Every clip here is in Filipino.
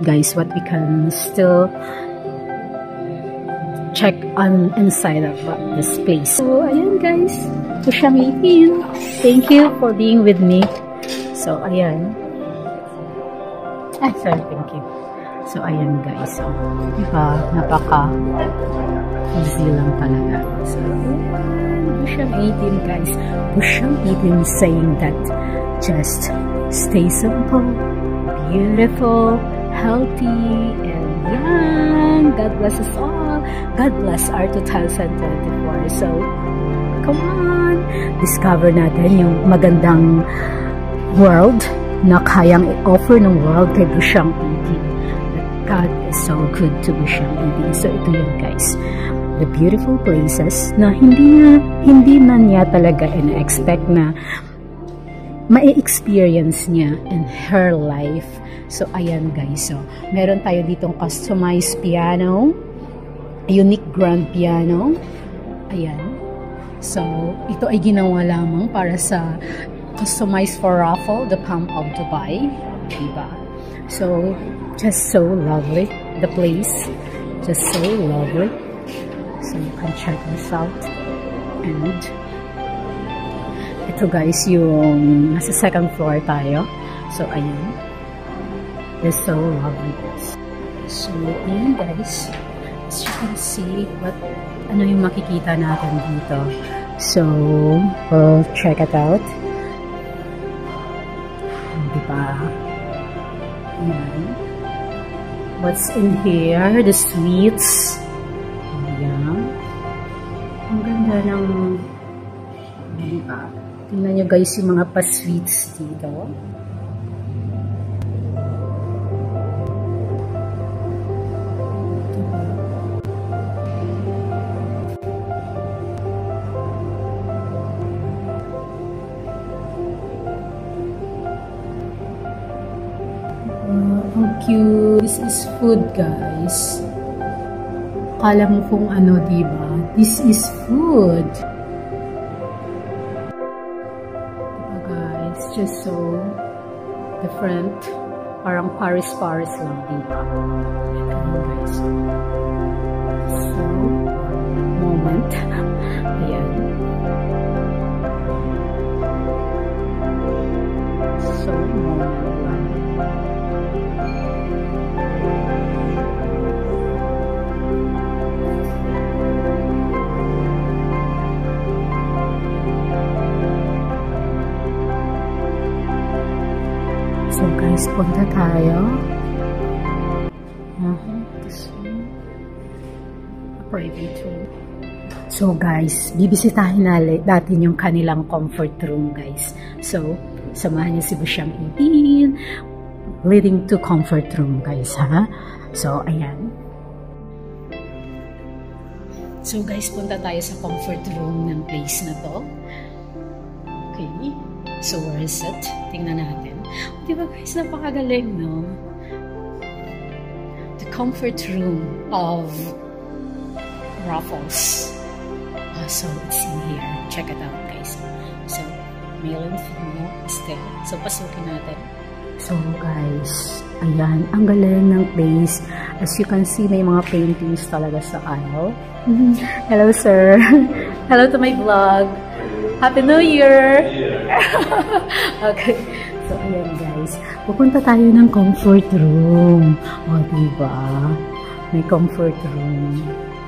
guys, what we can still check on inside of this place. So ayan guys, Busyang 18. Thank you for being with me. So ayan. Sorry, thank you. So ayan guys, so diba, napaka easy lang talaga. So Busyang 18 guys, Busyang 18 saying that just stay simple, beautiful, healthy, and young. God bless us all. God bless our 2024. So come on, discover natin yung magandang world na kayang i-offer ng world kay Busyang 18. God is so good to Busyang 18. So ito yun guys, the beautiful places na hindi na niya talaga in-expect na ma-experience niya in her life. So ayan guys, so meron tayo ditong customized piano, unique grand piano. Ayan. So ito ay ginawa lamang para sa customized for raffle, the Palm of Dubai, diba? So just so lovely, the place, just so lovely. So you can check this out. And ito guys, yung nasa second floor tayo. So ayan, it's so lovely. So ayan guys, as you can see, ano yung makikita natin dito. So we'll check it out. Diba? Ayan. What's in here? The sweets. Ayan. Ang ganda ng, diba? Tingnan nyo guys yung mga pa-sweets dito. Ang cute. This is food guys. Akala mo kung ano, diba? This is food. Diba guys? Just so different. Parang Paris lang, diba? Ayan guys. So, moment. Ayan. So, moment lang. So guys, punta tayo. So guys, bibisitahin natin yung kanilang comfort room guys. So, samahan niyo si Busyang 18 leading to comfort room guys, ha? So, ayan. So guys, punta tayo sa comfort room ng place na to. Okay. So, where is it? Tingnan natin. Diba guys, napakagaling, no? The comfort room of Raffles. So, it's in here. Check it out, guys. So, male and female is there. So, pasukin natin. So, guys, ayan. Ang galing ng place. As you can see, may mga paintings talaga sa aisle. Hello, sir. Hello to my vlog. Happy New Year! Okay. So, ayan guys. Pupunta tayo ng comfort room. O, diba? May comfort room.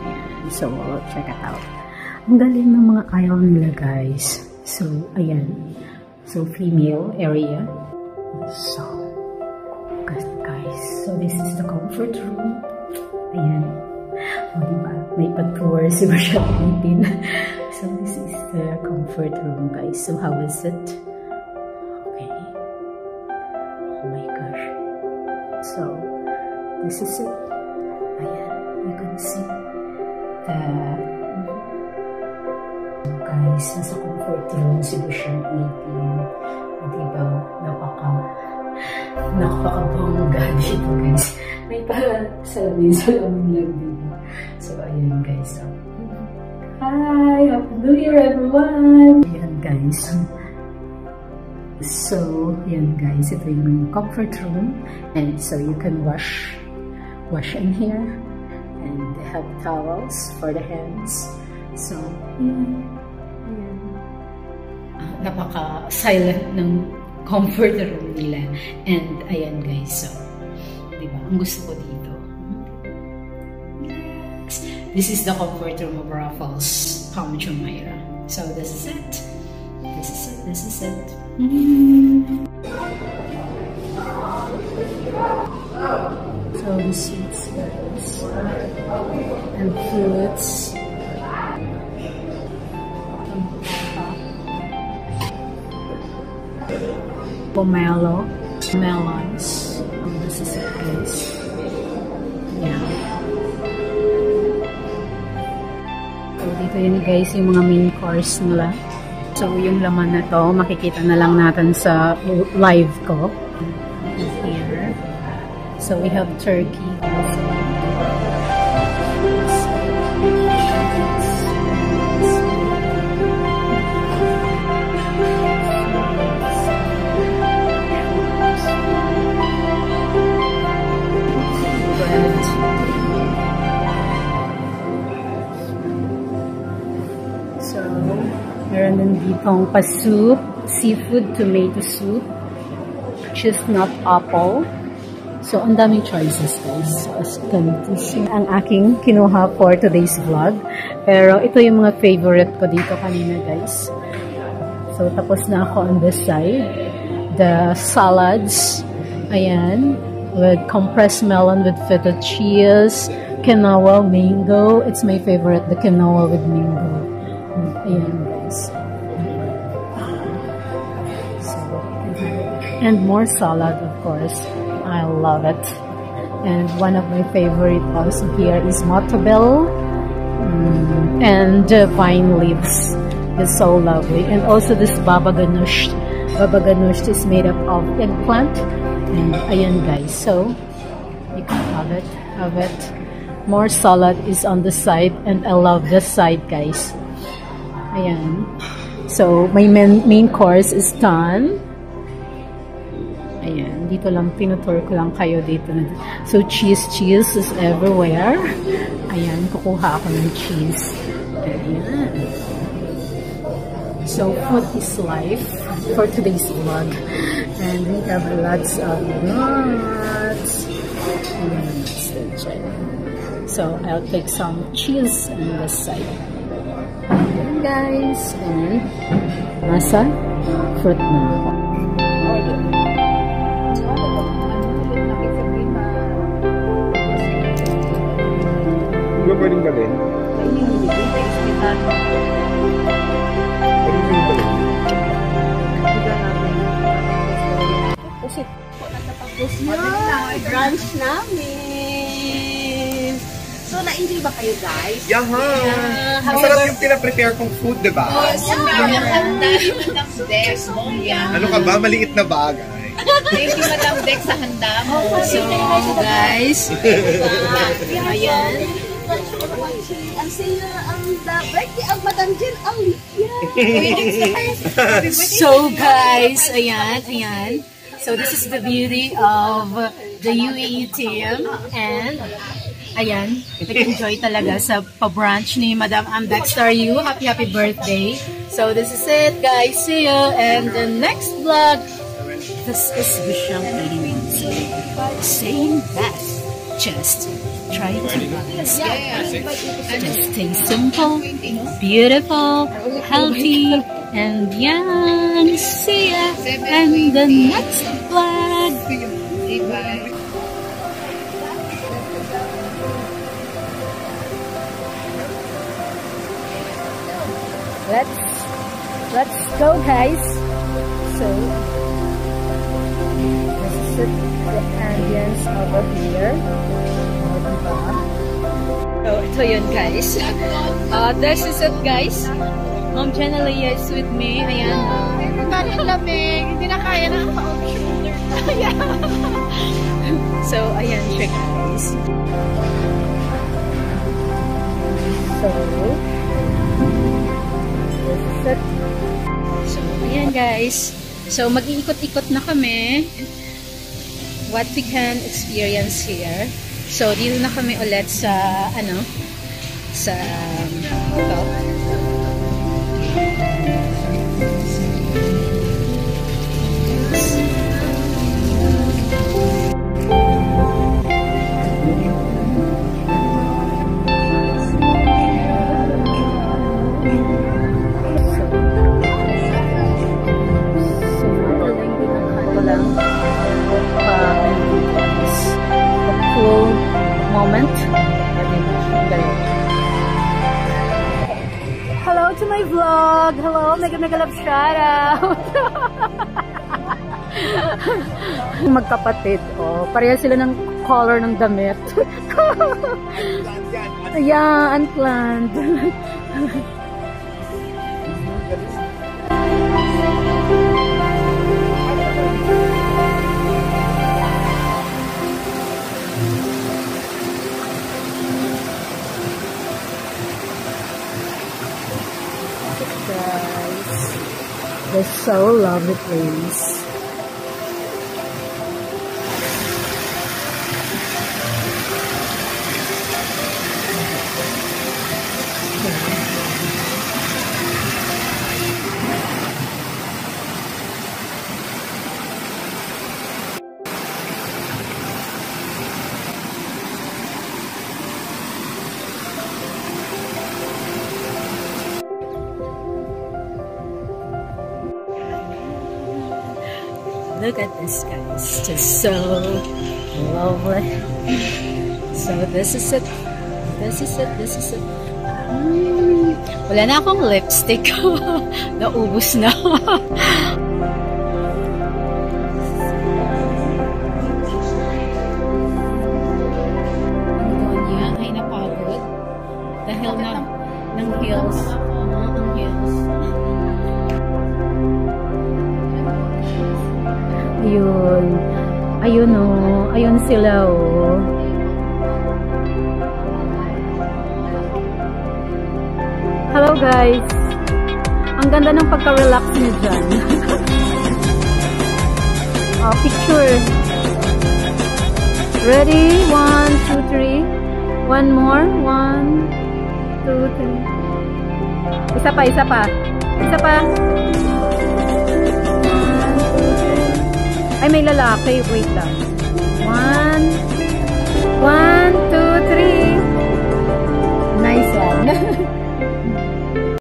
Ayan. So, check it out. Ang galing ng mga aisle nila guys. So, ayan. So, female area. So, good guys. So, this is the comfort room. Ayan. O, diba? May pa-tour si Busyang 18. So, this is the comfort room, guys. So, how is it? Okay. Oh my gosh. So, this is it. Ayan. You can see the... So, guys, nasa comfort room si Busyang 18. Diba? Napaka-bongga dito, guys. May para salamin lang dito. So, ayan, guys. So, hi! Happy New Year, everyone! Ayan, guys. So, yan guys, ito yung comfort room, and so you can wash in here, and they have towels for the hands. So, yan. Napaka-silent ng comfort room nila. And ayan guys, so, diba, ang gusto ko dito. Yes. This is the comfort room of Raffles Palm Jumeirah. So this is it. This is it. So the sweets guys. And fruits. Pomelo, melons. This is it guys. Yeah. So dito yun guys yung mga main course nila. So yung laman na to makikita na lang natin sa live ko. Here. So we have turkey also. So, meron din ditong pa-soup, seafood tomato soup, chestnut apple. So, ang daming choices guys. So, as ganito ang aking kinuha for today's vlog. Pero, ito yung mga favorite ko dito kanina guys. So, tapos na ako on this side. The salads, ayan, with compressed melon with feta cheese, quinoa, mango. It's my favorite, the quinoa with mango. Ayan guys. So, and more salad of course. I love it. And one of my favorite also here is motabel and vine leaves. It's so lovely. And also this baba ganoush. Baba ganoush is made up of eggplant. And ayan guys. So, you can have it. More salad is on the side. And I love this side guys. Ayan. So, my main course is done. Ayan. Dito lang, tinutur ko lang kayo dito. So, cheese is everywhere. Ayan. Kukuha ako ng cheese. Ayan. So, food is life for today's vlog. And we have lots of nuts. So, I'll take some cheese on this side. Guys, and nasa fruit na ako. Hindi ba pwedeng galing? Kasi po natapos na brunch namin. So, na-enjoy ba kayo guys? Yaha! Masarap yung pinaprepare kong food, diba? Ang dami ng handa. Madam Dex. Ano ka ba? Maliit na bagay. Thank you, Madam Dex, sa handa mo. So, guys. Ayan. Ang saya, ang birthday, ang Madam Jen, ang So, guys, ayan. So, this is the beauty of the UAE team. And ayan, nag-enjoy talaga sa pa-brunch ni Madam Dexter Yu. Happy birthday. So this is it guys. See you in the next vlog. This is Bisham 81. Saying that, just try to just stay simple, beautiful, healthy, and young. See ya in the next vlog. Let's go guys. So this is the ambience over here. So ito yun guys. This is it guys. Mom Janalea is with me. Ayan. lamig. Hindi na kaya na shoulder. So ayan siya guys. So So, ayan guys. So, mag-iikot-ikot na kami. What we can experience here. So, dito na kami ulit sa, sa hotel. Hello to my vlog. Hello, mega love shout out. Magkapatid, pareha sila ng color ng damit. Yeah, unplanned. They're so lovely place. Look at this, guys. Just so lovely. So, this is it. This is it. This is it. Wala na akong lipstick. Naubos na. Ay, napagod. Dahil ng heels. Ang heels. Ayun. Ayun ayun sila Hello guys. Ang ganda ng pagka-relax niyo dyan. Picture. Ready? 1, 2, 3. One more. 1, 2, 3. Isa pa, isa pa. Isa pa. Ay, may lalaki. Wait lang. 1,